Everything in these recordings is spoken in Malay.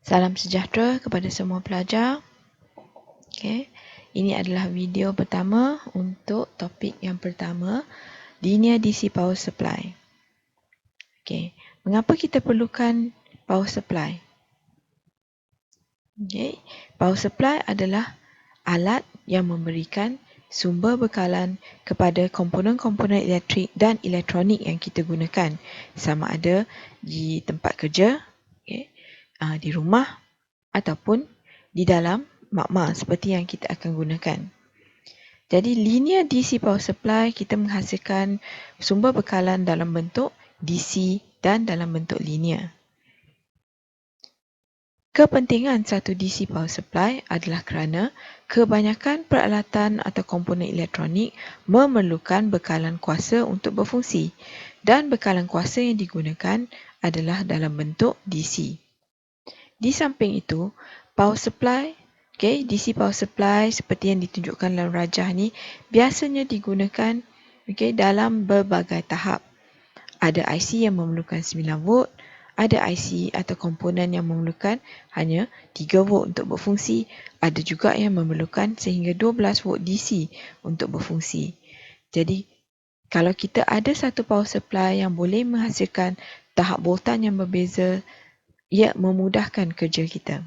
Salam sejahtera kepada semua pelajar. Okay. Ini adalah video pertama untuk topik yang pertama, linear DC power supply. Okay. Mengapa kita perlukan power supply? Okay. Power supply adalah alat yang memberikan sumber bekalan kepada komponen-komponen elektrik dan elektronik yang kita gunakan, sama ada di tempat kerja, okay, di rumah ataupun di dalam makmal seperti yang kita akan gunakan. Jadi linear DC power supply kita menghasilkan sumber bekalan dalam bentuk DC dan dalam bentuk linear. Kepentingan satu DC power supply adalah kerana kebanyakan peralatan atau komponen elektronik memerlukan bekalan kuasa untuk berfungsi dan bekalan kuasa yang digunakan adalah dalam bentuk DC. Di samping itu, power supply, DC power supply seperti yang ditunjukkan dalam rajah ni biasanya digunakan dalam berbagai tahap. Ada IC yang memerlukan 9 volt, ada IC atau komponen yang memerlukan hanya 3 volt untuk berfungsi, ada juga yang memerlukan sehingga 12 volt DC untuk berfungsi. Jadi, kalau kita ada satu power supply yang boleh menghasilkan tahap voltan yang berbeza, ia memudahkan kerja kita.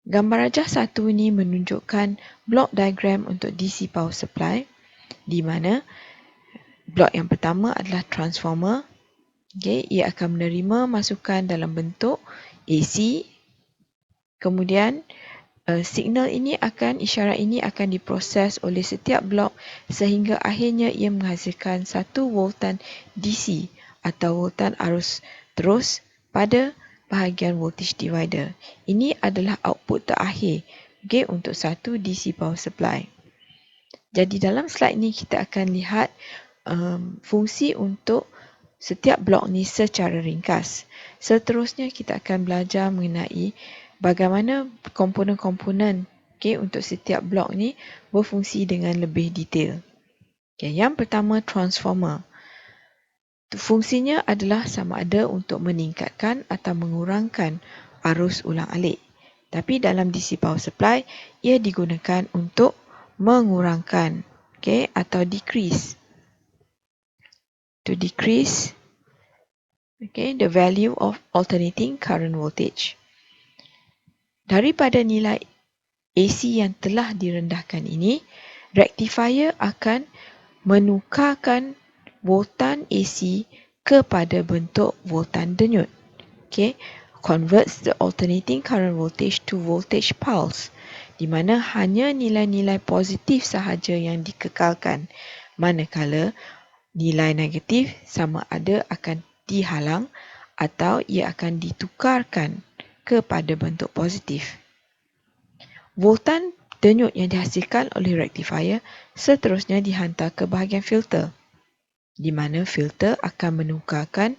Gambar rajah 1 ini menunjukkan blok diagram untuk DC power supply, di mana blok yang pertama adalah transformer. Ia akan menerima masukan dalam bentuk AC. Kemudian signal ini isyarat ini akan diproses oleh setiap blok sehingga akhirnya ia menghasilkan satu voltan DC atau voltan arus terus pada bahagian voltage divider. Ini adalah output terakhir untuk satu DC power supply. Jadi dalam slide ini kita akan lihat fungsi untuk setiap blok ni secara ringkas. Seterusnya kita akan belajar mengenai bagaimana komponen-komponen untuk setiap blok ni berfungsi dengan lebih detail. Yang pertama, transformer. Fungsinya adalah sama ada untuk meningkatkan atau mengurangkan arus ulang-alik. Tapi dalam DC power supply, ia digunakan untuk mengurangkan atau decrease. To decrease the value of alternating current voltage. Daripada nilai AC yang telah direndahkan ini, rectifier akan menukarkan voltan AC kepada bentuk voltan denyut. Converts the alternating current voltage to voltage pulse, di mana hanya nilai-nilai positif sahaja yang dikekalkan, manakala nilai negatif sama ada akan dihalang atau ia akan ditukarkan kepada bentuk positif. Voltan denyut yang dihasilkan oleh rectifier seterusnya dihantar ke bahagian filter, di mana filter akan menukarkan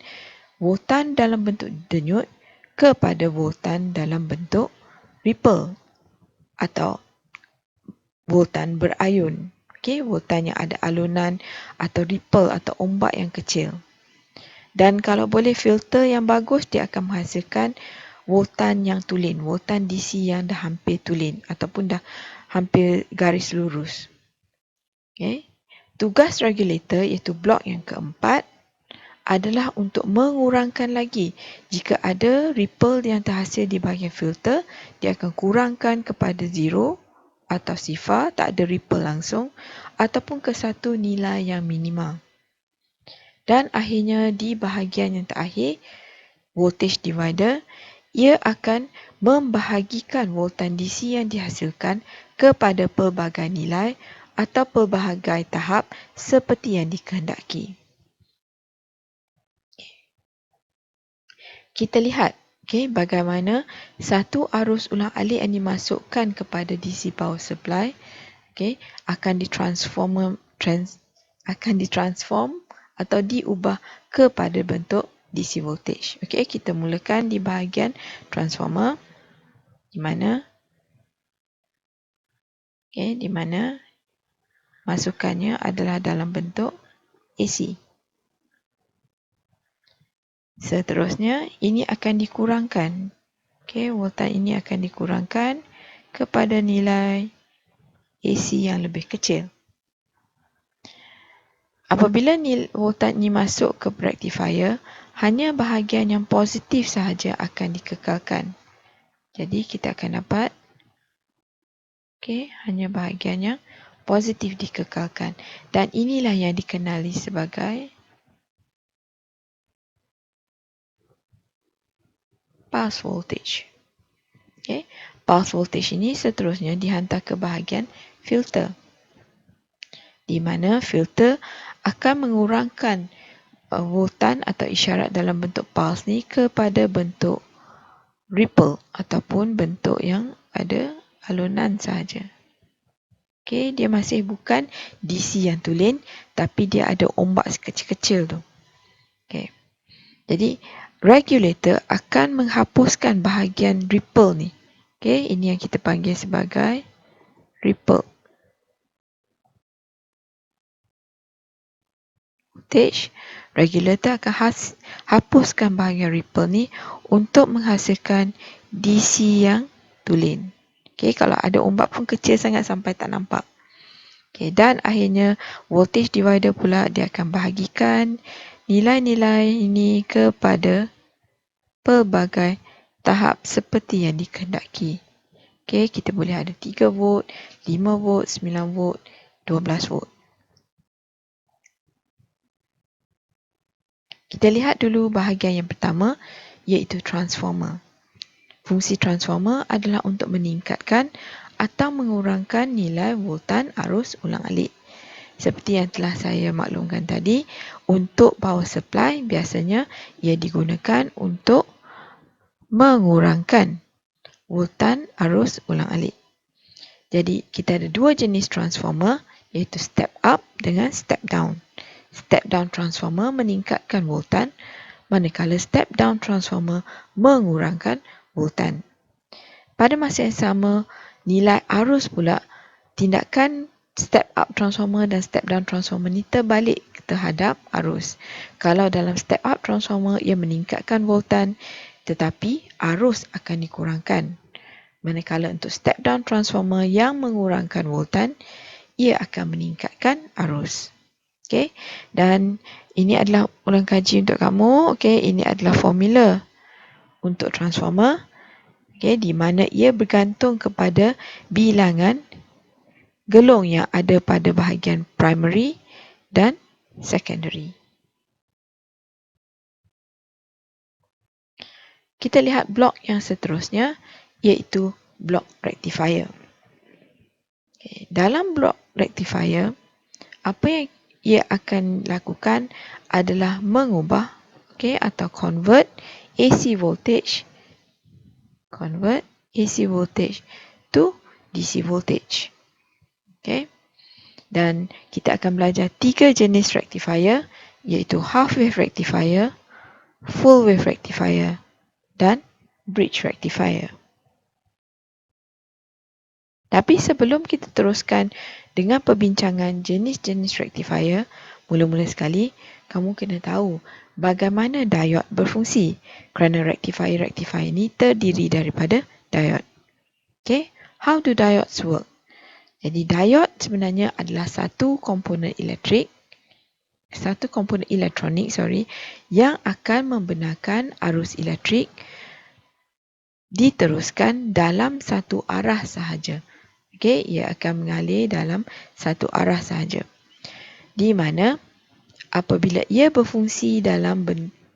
voltan dalam bentuk denyut kepada voltan dalam bentuk ripple atau voltan berayun. Voltan yang ada alunan atau ripple atau ombak yang kecil. Dan kalau boleh filter yang bagus, dia akan menghasilkan voltan yang tulen, voltan DC yang dah hampir tulen ataupun dah hampir garis lurus. Tugas regulator iaitu blok yang keempat adalah untuk mengurangkan lagi. Jika ada ripple yang terhasil di bahagian filter, dia akan kurangkan kepada zero atau sifar, tak ada ripple langsung, ataupun ke satu nilai yang minimal. Dan akhirnya di bahagian yang terakhir, voltage divider, ia akan membahagikan voltan DC yang dihasilkan kepada pelbagai nilai atau pelbagai tahap seperti yang dikehendaki. Kita lihat bagaimana satu arus ulang-alik yang dimasukkan kepada DC power supply akan ditransform atau diubah kepada bentuk DC voltage. Kita mulakan di bahagian transformer, di mana masukannya adalah dalam bentuk AC. Seterusnya, ini akan dikurangkan. Okey, voltan ini akan dikurangkan kepada nilai AC yang lebih kecil. Apabila voltan ini masuk ke rectifier, hanya bahagian yang positif sahaja akan dikekalkan. Jadi kita akan dapat hanya bahagian yang positif dikekalkan. Dan inilah yang dikenali sebagai pulse voltage. Pulse voltage ini seterusnya dihantar ke bahagian filter, di mana filter akan mengurangkan voltan atau isyarat dalam bentuk pulse ni kepada bentuk ripple ataupun bentuk yang ada alunan sahaja. Dia masih bukan DC yang tulen, tapi dia ada ombak kecil-kecil tu. Jadi regulator akan menghapuskan bahagian ripple ni. Ini yang kita panggil sebagai ripple voltage. Regulator akan hapuskan bahagian ripple ni untuk menghasilkan DC yang tulen. Kalau ada ombak pun kecil sangat sampai tak nampak. Dan akhirnya voltage divider pula dia akan bahagikan nilai-nilai ini kepada pelbagai tahap seperti yang dikehendaki. Kita boleh ada 3 volt, 5 volt, 9 volt, 12 volt. Kita lihat dulu bahagian yang pertama, iaitu transformer. Fungsi transformer adalah untuk meningkatkan atau mengurangkan nilai voltan arus ulang-alik. Seperti yang telah saya maklumkan tadi, untuk power supply biasanya ia digunakan untuk mengurangkan voltan arus ulang-alik. Jadi kita ada dua jenis transformer, iaitu step up dengan step down. Step down transformer meningkatkan voltan, manakala step down transformer mengurangkan voltan. Pada masa yang sama, nilai arus pula, tindakan step up transformer dan step down transformer ni terbalik terhadap arus. Kalau dalam step up transformer, ia meningkatkan voltan, tetapi arus akan dikurangkan. Manakala untuk step down transformer yang mengurangkan voltan, ia akan meningkatkan arus. Dan ini adalah ulang kaji untuk kamu. Ini adalah formula untuk transformer. Di mana ia bergantung kepada bilangan gelung yang ada pada bahagian primary dan secondary. Kita lihat blok yang seterusnya, iaitu blok rectifier. Dalam blok rectifier, apa yang ia akan lakukan adalah mengubah atau convert AC voltage to DC voltage. Dan kita akan belajar 3 jenis rectifier, iaitu half wave rectifier, full wave rectifier dan bridge rectifier. Tapi sebelum kita teruskan dengan perbincangan jenis-jenis rectifier, mula-mula sekali kamu kena tahu bagaimana diode berfungsi, kerana rectifier ini terdiri daripada diode. How do diodes work? Jadi diode sebenarnya adalah satu komponen elektronik yang akan membenarkan arus elektrik diteruskan dalam satu arah sahaja. Ia akan mengalir dalam satu arah sahaja. Di mana apabila ia berfungsi dalam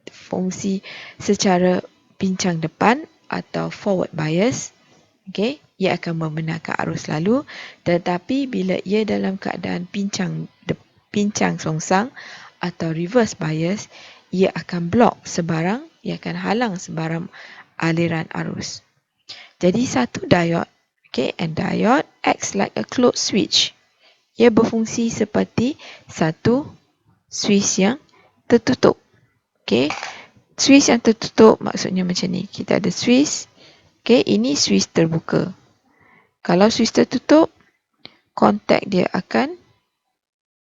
fungsi secara pincang depan atau forward bias, ia akan membenarkan arus lalu, tetapi bila ia dalam keadaan pincang songsang atau reverse bias, ia akan ia akan halang sebarang aliran arus. Jadi satu diode, and diode acts like a closed switch. Ia berfungsi seperti satu switch yang tertutup. Switch yang tertutup maksudnya macam ni. Kita ada switch. Ini switch terbuka. Kalau switch tertutup, kontak dia akan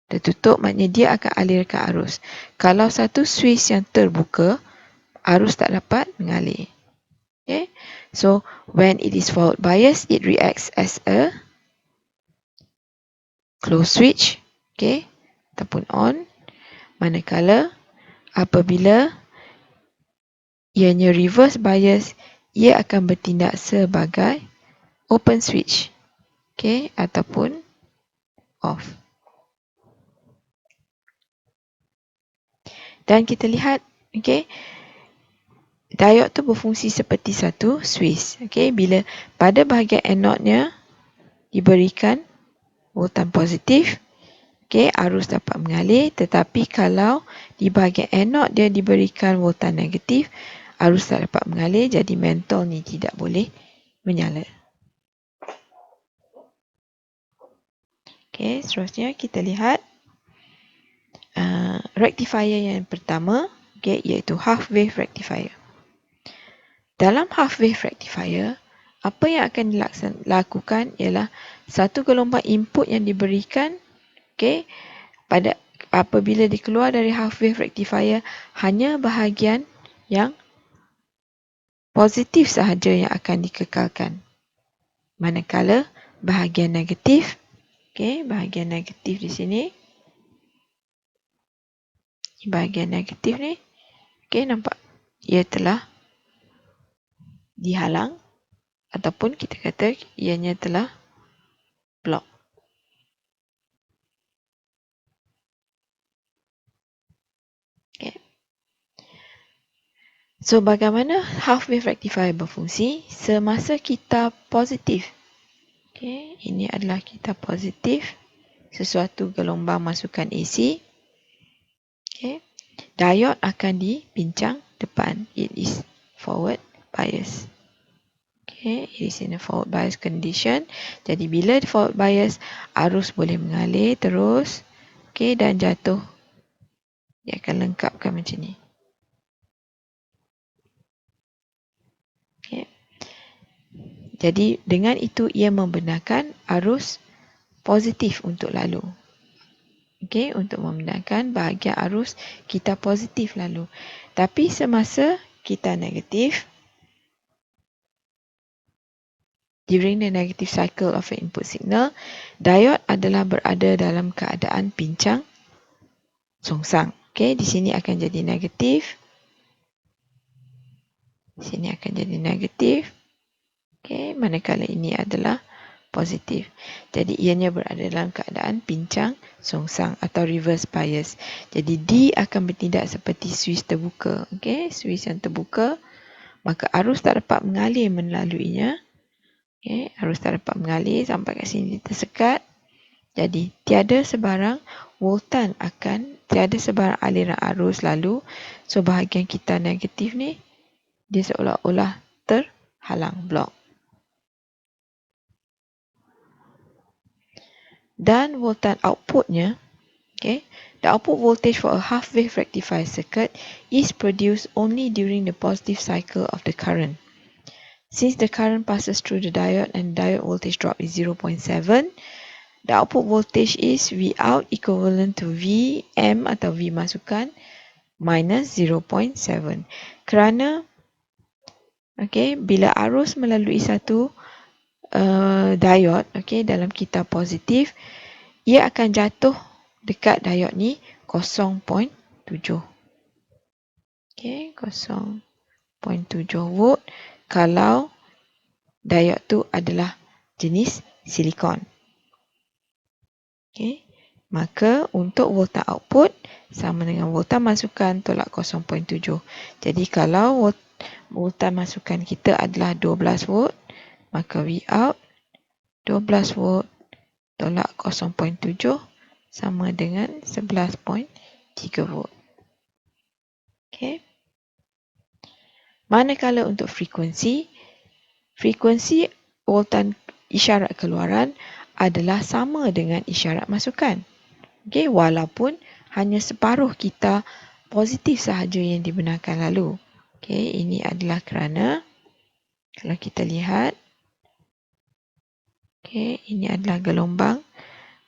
tertutup, maknanya dia akan alirkan arus. Kalau satu switch yang terbuka, arus tak dapat mengalir. Okay. So, when it is forward bias, it reacts as a closed switch, okay, ataupun on. Manakala apabila ianya reverse bias, ia akan bertindak sebagai open switch, okay, ataupun off. Dan kita lihat, okay, diod tu berfungsi seperti satu Swiss. Okay, bila pada bahagian anode-nya diberikan voltan positif, okay, arus dapat mengalir. Tetapi kalau di bahagian anode dia diberikan voltan negatif, arus tak dapat mengalir. Jadi mentol ni tidak boleh menyala. Okay, seterusnya kita lihat rectifier yang pertama, okay, iaitu half wave rectifier. Dalam half wave rectifier, apa yang akan dilakukan ialah satu gelombang input yang diberikan, okay, pada apabila dikeluar dari half wave rectifier, hanya bahagian yang positif sahaja yang akan dikekalkan. Manakala bahagian negatif, okay, bahagian negatif di sini, bahagian negatif ni, okay, nampak ia telah dihalang ataupun kita kata ianya telah block. Okay. So, bagaimana half wave rectifier berfungsi? Semasa kita positif, okay, ini adalah kita positif, sesuatu gelombang masukan AC, okay, diod akan dipincang depan. It is forward bias. Okay, it is in a forward bias condition. Jadi bila forward bias, arus boleh mengalir terus, okay, dan jatuh. Dia akan lengkapkan macam ni. Okay. Jadi dengan itu ia membenarkan arus positif untuk lalu. Okay, untuk membenarkan bahagian arus kita positif lalu. Tapi semasa kita negatif, during the negative cycle of an input signal, diod adalah berada dalam keadaan pincang songsang. Okay, di sini akan jadi negatif. Sini akan jadi negatif. Okay, manakala ini adalah positif. Jadi ianya berada dalam keadaan pincang songsang atau reverse bias. Jadi D akan bertindak seperti Swiss terbuka. Okay, Swiss yang terbuka, maka arus tak dapat mengalir melaluinya. Okay, arus tak dapat mengalir sampai kat sini tersekat. Jadi tiada sebarang voltan tiada sebarang aliran arus lalu. So bahagian kita negatif ni, dia seolah-olah terhalang, block. Dan voltan outputnya, okay, the output voltage for a half wave rectifier circuit is produced only during the positive cycle of the current. Since the current passes through the diode and diode voltage drop is 0.7, the output voltage is V out equivalent to Vm atau V masukan minus 0.7. Kerana, okay, bila arus melalui satu diode, okay, dalam kita positif, ia akan jatuh dekat diode ni 0.7. Okay, 0.7 volt kalau diode tu adalah jenis silikon. Okay, maka untuk voltan output sama dengan voltan masukan tolak 0.7. Jadi kalau voltan masukan kita adalah 12 volt, maka V out 12 volt tolak 0.7 sama dengan 11.3 volt. Okay. Manakala untuk frekuensi voltan isyarat keluaran adalah sama dengan isyarat masukan. Okay, walaupun hanya separuh kita positif sahaja yang dibenarkan lalu. Okay, ini adalah kerana kalau kita lihat, okay, ini adalah gelombang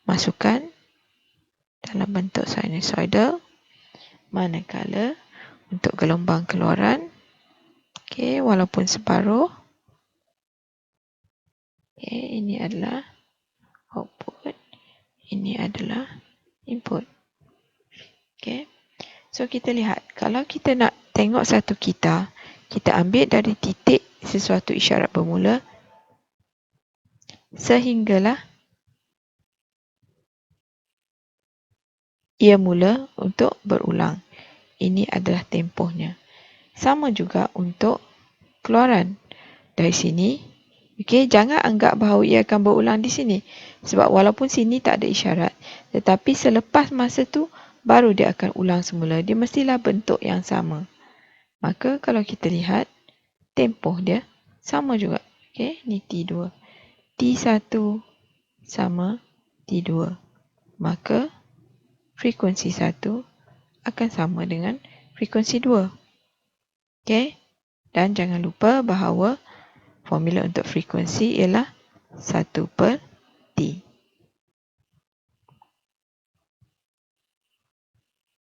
masukan dalam bentuk sinusoidal, manakala untuk gelombang keluaran Okey, walaupun separuh. Okey, ini adalah output. Ini adalah input. Okey. So kita lihat, kalau kita nak tengok satu kita ambil dari titik sesuatu isyarat bermula sehinggalah ia mula untuk berulang. Ini adalah tempohnya. Sama juga untuk keluaran. Dari sini, okey, jangan anggap bahawa ia akan berulang di sini. Sebab walaupun sini tak ada isyarat, tetapi selepas masa tu baru dia akan ulang semula. Dia mestilah bentuk yang sama. Maka kalau kita lihat, tempoh dia sama juga. Okey, ni T2. T1 sama T2. Maka frekuensi 1 akan sama dengan frekuensi 2. Okey? Dan jangan lupa bahawa formula untuk frekuensi ialah 1/T.